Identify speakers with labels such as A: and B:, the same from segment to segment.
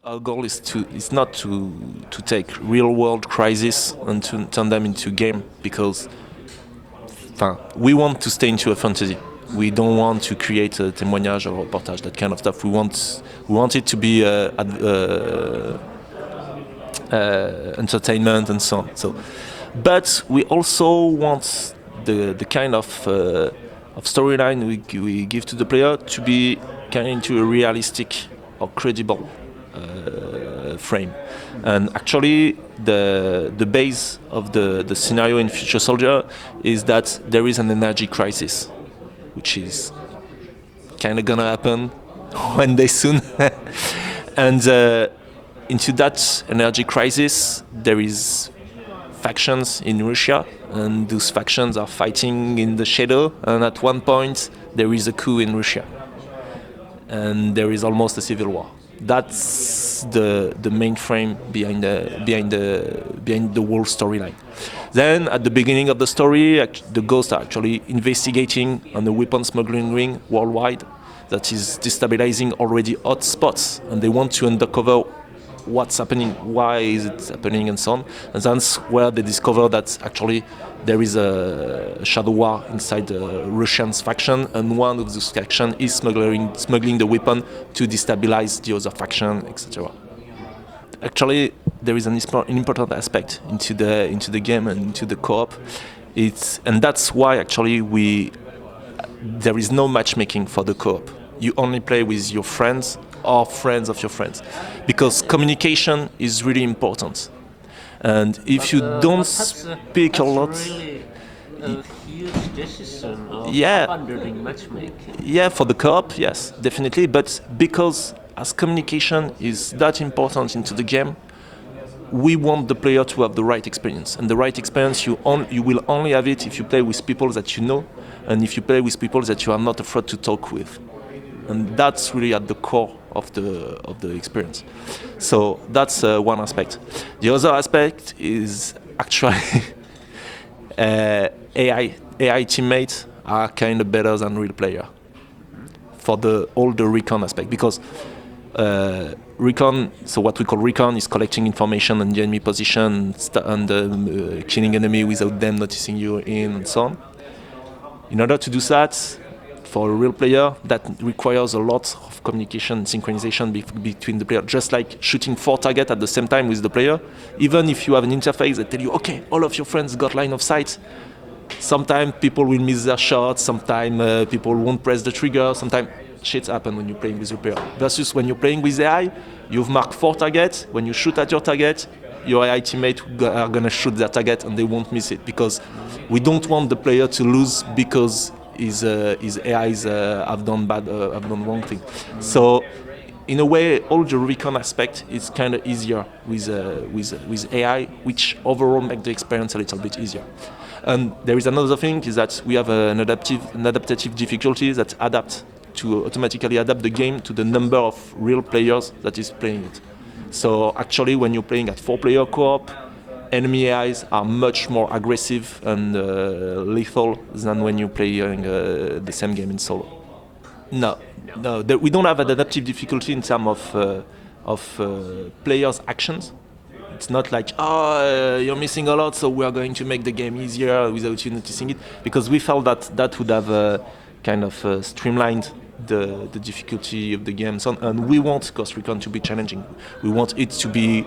A: Our goal is not to take real world crisis and to turn them into game because we want to stay into a fantasy. We don't want to create a témoignage or reportage, that kind of stuff. We want it to be entertainment and so on. But we also want the kind of storyline we give to the player to be kind of into a realistic or credible frame. And actually, the base of the scenario in Future Soldier is that there is an energy crisis, which is kind of gonna happen one day soon. And into that energy crisis, there is factions in Russia, and those factions are fighting in the shadow. And at one point, there is a coup in Russia, and there is almost a civil war. That's the main frame behind the whole storyline. Then at the beginning of the story, the ghosts are actually investigating on the weapon smuggling ring worldwide that is destabilizing already hot spots, and they want to uncover what's happening, why is it happening, and so on. And that's where they discover that actually there is a shadow war inside the Russian faction, and one of those factions is smuggling the weapon to destabilize the other faction, etc. Actually, there is an important aspect into the game and into the co-op. And that's why actually there is no matchmaking for the co-op. You only play with your friends or friends of your friends, because communication is really important. And if you don't speak a lot,
B: really a huge decision of
A: yeah,
B: abandoning matchmaking.
A: Yeah, for the co-op, yes, definitely. But because as communication is that important into the game, we want the player to have the right experience. And the right experience, you will only have it if you play with people that you know, and if you play with people that you are not afraid to talk with. And that's really at the core of the experience. So that's one aspect. The other aspect is actually AI teammates are kind of better than real player for all the recon aspect, because recon, so what we call recon, is collecting information on the enemy position and killing enemy without them noticing you in, and so on. In order to do that, for a real player, that requires a lot of communication and synchronization between the player. Just like shooting 4 targets at the same time with the player, even if you have an interface that tell you, okay, all of your friends got line of sight, sometimes people will miss their shots, sometimes people won't press the trigger, sometimes shit happen when you're playing with your player. Versus when you're playing with AI, you've marked 4 targets, when you shoot at your target, your AI teammate are gonna shoot their target and they won't miss it, because we don't want the player to lose because his AIs have done wrong thing. So in a way, all the recon aspect is kind of easier with AI, which overall make the experience a little bit easier. And there is another thing, is that we have an adaptive difficulty that automatically adapt the game to the number of real players that is playing it. So actually, when you're playing at 4-player co-op, enemy AIs are much more aggressive and lethal than when you're playing the same game in solo. No, we don't have an adaptive difficulty in terms of players' actions. It's not like, you're missing a lot, so we are going to make the game easier without you noticing it, because we felt that would have kind of streamlined the difficulty of the game. And we want Ghost Recon to be challenging. We want it to be,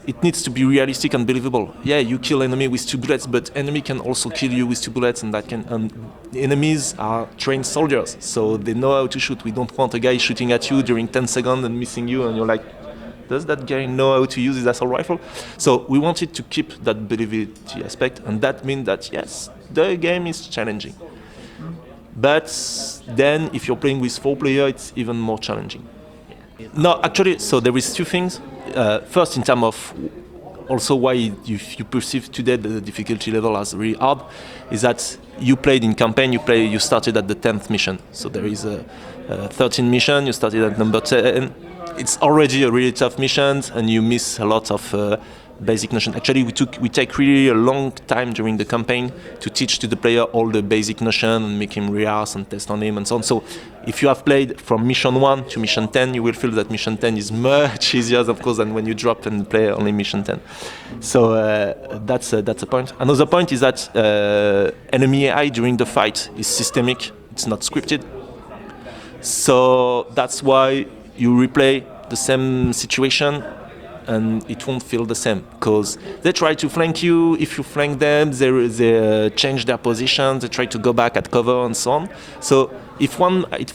A: it needs to be realistic and believable. Yeah, you kill enemy with 2 bullets, but enemy can also kill you with 2 bullets, and the enemies are trained soldiers, so they know how to shoot. We don't want a guy shooting at you during 10 seconds and missing you, and you're like, does that guy know how to use his assault rifle? So we wanted to keep that believability aspect, and that means that yes, the game is challenging. But then if you're playing with 4 players, it's even more challenging. No, actually, so there is 2 things. First, in terms of also why you perceive today the difficulty level as really hard, is that you played in campaign, you started at the 10th mission. So there is a 13 mission, you started at number 10. It's already a really tough mission, and you miss a lot of basic notion. Actually, we take really a long time during the campaign to teach to the player all the basic notion and make him rehearse and test on him and so on. So if you have played from mission 1 to mission 10, you will feel that mission 10 is much easier, of course, than when you drop and play only mission 10. So that's a point. Another point is that enemy AI during the fight is systemic. It's not scripted. So that's why you replay the same situation and it won't feel the same, because they try to flank you. If you flank them, they change their position, they try to go back at cover and so on. So if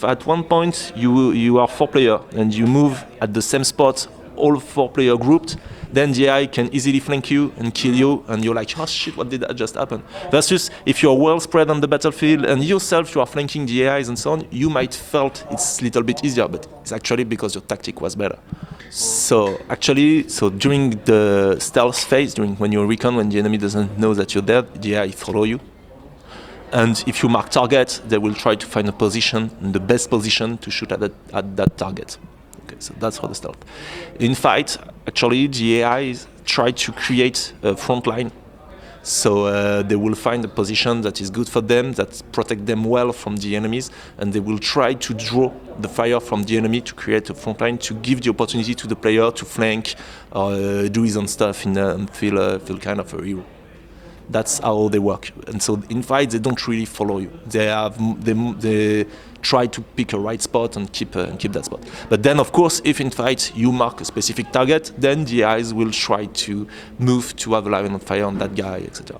A: at one point you are 4 players and you move at the same spot, all 4 players grouped, then the AI can easily flank you and kill you, and you're like, oh shit, what did that just happen? Versus if you're well spread on the battlefield and yourself you are flanking the AIs and so on, you might felt it's a little bit easier, but it's actually because your tactic was better. So during the stealth phase, when you're recon, when the enemy doesn't know that you're dead, the AI follow you. And if you mark target, they will try to find a position, the best position to shoot at that target. Okay, so that's for the stealth. In fight, actually, the AIs try to create a front line. So they will find a position that is good for them, that protect them well from the enemies, and they will try to draw the fire from the enemy to create a front line, to give the opportunity to the player to flank or do his own stuff and feel kind of a hero. That's how they work. And so in fight, they don't really follow you. They try to pick a right spot and keep that spot. But then, of course, if in fight you mark a specific target, then the eyes will try to move to have a line of fire on that guy, etc.